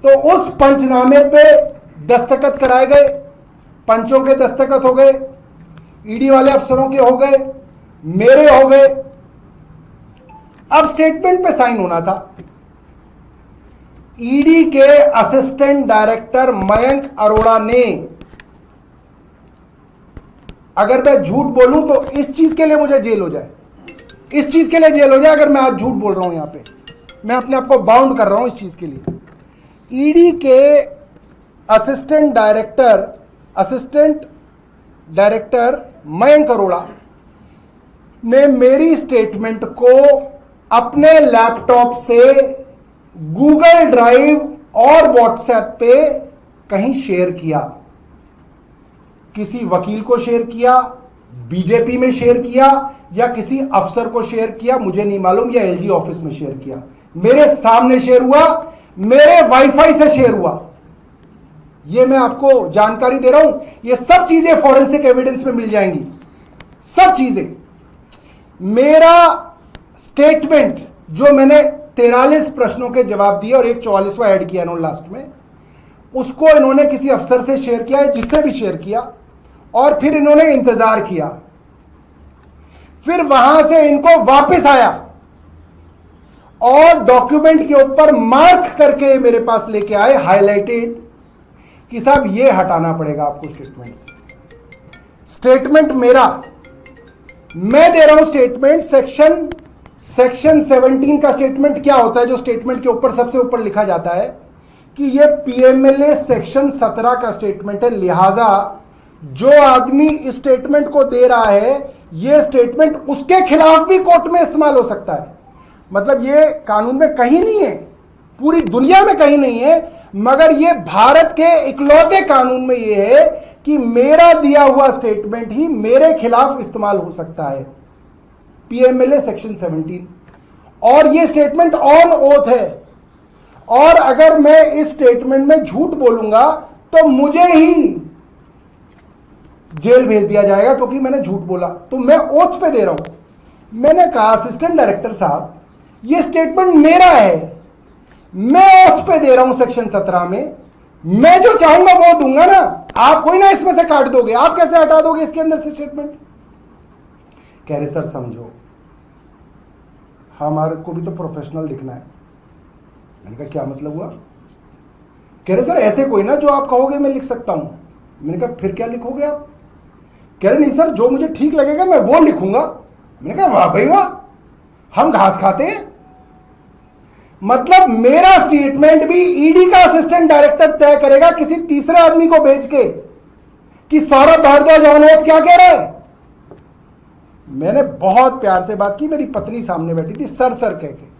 तो उस पंचनामे पे दस्तखत कराए गए, पंचों के दस्तखत हो गए, ईडी वाले अफसरों के हो गए, मेरे हो गए। अब स्टेटमेंट पे साइन होना था। ईडी के असिस्टेंट डायरेक्टर मयंक अरोड़ा ने, अगर मैं झूठ बोलूं तो इस चीज के लिए मुझे जेल हो जाए, इस चीज के लिए जेल हो जाए अगर मैं आज झूठ बोल रहा हूं। यहां पे मैं अपने आप को बाउंड कर रहा हूं इस चीज के लिए। ईडी के असिस्टेंट डायरेक्टर मयंक अरोड़ा ने मेरी स्टेटमेंट को अपने लैपटॉप से गूगल ड्राइव और व्हाट्सएप पे कहीं शेयर किया, किसी वकील को शेयर किया, बीजेपी में शेयर किया, या किसी अफसर को शेयर किया, मुझे नहीं मालूम, या एलजी ऑफिस में शेयर किया। मेरे सामने शेयर हुआ, मेरे वाईफाई से शेयर हुआ। यह मैं आपको जानकारी दे रहा हूं। यह सब चीजें फॉरेंसिक एविडेंस में मिल जाएंगी, सब चीजें। मेरा स्टेटमेंट जो मैंने 43 प्रश्नों के जवाब दिए और एक 44वां ऐड किया इन्होंने लास्ट में, उसको इन्होंने किसी अफसर से शेयर किया, जिससे भी शेयर किया, और फिर इन्होंने इंतजार किया। फिर वहां से इनको वापस आया और डॉक्यूमेंट के ऊपर मार्क करके मेरे पास लेके आए, हाईलाइटेड, कि साहब ये हटाना पड़ेगा आपको स्टेटमेंट से। स्टेटमेंट मेरा, मैं दे रहा हूं स्टेटमेंट। सेक्शन 17 का स्टेटमेंट क्या होता है, जो स्टेटमेंट के ऊपर सबसे ऊपर लिखा जाता है कि ये पीएमएलए सेक्शन 17 का स्टेटमेंट है, लिहाजा जो आदमी इस स्टेटमेंट को दे रहा है, ये स्टेटमेंट उसके खिलाफ भी कोर्ट में इस्तेमाल हो सकता है। मतलब ये कानून में कहीं नहीं है, पूरी दुनिया में कहीं नहीं है, मगर ये भारत के इकलौते कानून में ये है कि मेरा दिया हुआ स्टेटमेंट ही मेरे खिलाफ इस्तेमाल हो सकता है, पीएमएलए सेक्शन 17। और ये स्टेटमेंट ऑन ओथ है, और अगर मैं इस स्टेटमेंट में झूठ बोलूंगा तो मुझे ही जेल भेज दिया जाएगा, क्योंकि मैंने झूठ बोला। तो मैं ओथ पे दे रहा हूं। मैंने कहा असिस्टेंट डायरेक्टर साहब, ये स्टेटमेंट मेरा है, मैं ओथ पे दे रहा हूं सेक्शन 17 में, मैं जो चाहूंगा वो दूंगा ना, आप कोई ना इसमें से काट दोगे, आप कैसे हटा दोगे इसके अंदर से स्टेटमेंट। कह रहे सर समझो, हमारे को भी तो प्रोफेशनल दिखना है। मैंने कहा क्या मतलब हुआ। कह रहे सर ऐसे कोई ना जो आप कहोगे मैं लिख सकता हूं। मैंने कहा फिर क्या लिखोगे आप। कह रहे नहीं सर, जो मुझे ठीक लगेगा मैं वो लिखूंगा। मैंने कहा वाह भाई वाह, हम घास खाते हैं। मतलब मेरा स्टेटमेंट भी ईडी का असिस्टेंट डायरेक्टर तय करेगा, किसी तीसरे आदमी को भेज के, कि सौरभ भारद्वाज अनोत क्या कह रहा है। मैंने बहुत प्यार से बात की, मेरी पत्नी सामने बैठी थी, सर सर कह के।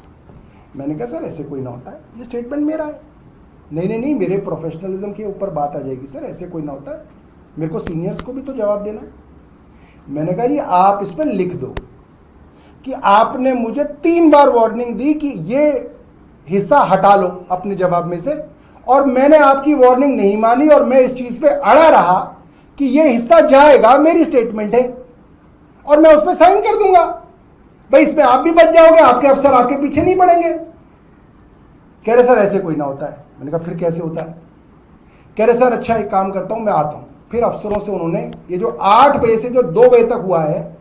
मैंने कहा सर ऐसे कोई ना होता है, ये स्टेटमेंट मेरा है। नहीं, मेरे प्रोफेशनलिज्म के ऊपर बात आ जाएगी सर, ऐसे कोई ना होता है, मेरे को सीनियर्स को भी तो जवाब देना है। मैंने कहा ये आप इस पर लिख दो कि आपने मुझे 3 बार वार्निंग दी कि ये हिस्सा हटा लो अपने जवाब में से, और मैंने आपकी वार्निंग नहीं मानी, और मैं इस चीज पे अड़ा रहा कि ये हिस्सा जाएगा, मेरी स्टेटमेंट है, और मैं उस पर साइन कर दूंगा। भाई इसमें आप भी बच जाओगे, आपके अफसर आपके पीछे नहीं पड़ेंगे। कह रहे सर ऐसे कोई ना होता है। मैंने कहा फिर कैसे होता है। कह रहे सर अच्छा एक काम करता हूं, मैं आता हूं। फिर अफसरों से उन्होंने ये जो 8 बजे से जो 2 बजे तक हुआ है,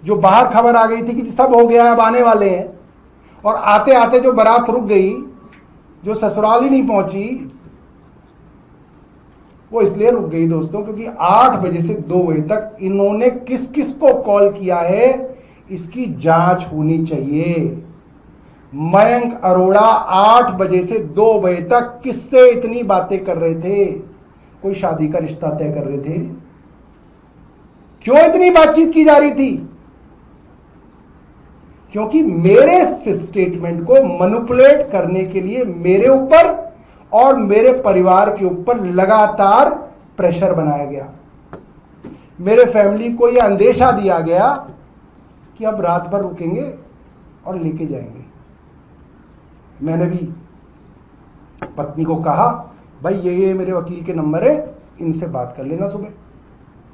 जो बाहर खबर आ गई थी कि सब हो गया है, अब आने वाले हैं, और आते आते जो बारात रुक गई, जो ससुराल ही नहीं पहुंची, वो इसलिए रुक गई दोस्तों क्योंकि 8 बजे से 2 बजे तक इन्होंने किस किस को कॉल किया है इसकी जांच होनी चाहिए। मयंक अरोड़ा 8 बजे से 2 बजे तक किससे इतनी बातें कर रहे थे। कोई शादी का रिश्ता तय कर रहे थे। क्यों इतनी बातचीत की जा रही थी? क्योंकि मेरे स्टेटमेंट को मैनिपुलेट करने के लिए मेरे ऊपर और मेरे परिवार के ऊपर लगातार प्रेशर बनाया गया। मेरे फैमिली को यह अंदेशा दिया गया कि अब रात भर रुकेंगे और लेके जाएंगे। मैंने भी पत्नी को कहा भाई ये मेरे वकील के नंबर है, इनसे बात कर लेना सुबह।